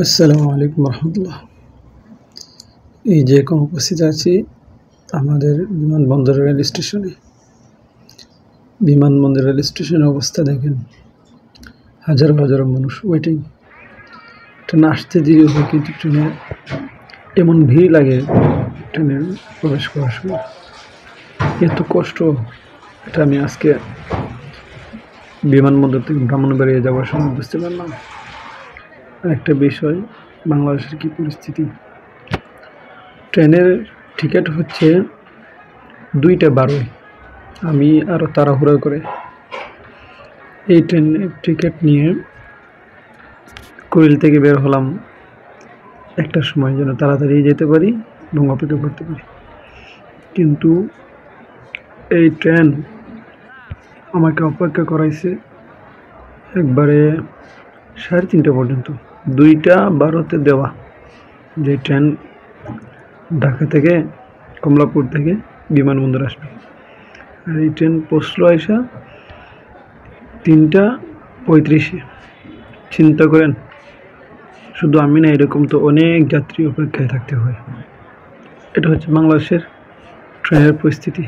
আসসালামু আলাইকুম রহমতুল্লাহ। এই যে এখন উপস্থিত আছি আমাদের বিমানবন্দর রেল স্টেশনে। বিমানবন্দর রেল স্টেশনের অবস্থা দেখেন, হাজারো হাজারো মানুষ ওয়েটিং। ট্রেনে আসতে দেরি হয়, কিন্তু ট্রেনে এমন ভিড় লাগে ট্রেনে প্রবেশ করার সময়। এত কষ্ট, এটা আমি আজকে বিমানবন্দর থেকে ব্রাহ্মণবাড়িয়া যাওয়ার সময় বুঝতে পারলাম। একটা বিষয়, বাংলাদেশের কি পরিস্থিতি। ট্রেনের টিকিট হচ্ছে 2:12। আমি আরও তাড়াহুড়ো করে এই ট্রেনের টিকিট নিয়ে কুড়িল থেকে বের হলাম 1টার সময়, যেন তাড়াতাড়ি যেতে পারি এবং অপেক্ষা করতে পারি। কিন্তু এই ট্রেন আমাকে অপেক্ষা করাইছে একবারে 3:30 পর্যন্ত। 2:12-তে দেওয়া যে ট্রেন ঢাকা থেকে কমলাপুর থেকে বিমানবন্দর আসবে, আর এই ট্রেন পৌঁছলো আইসা 3:35-এ। চিন্তা করেন, শুধু আমি না, এরকম তো অনেক যাত্রী অপেক্ষায় থাকতে হয়। এটা হচ্ছে বাংলাদেশের ট্রেনের পরিস্থিতি।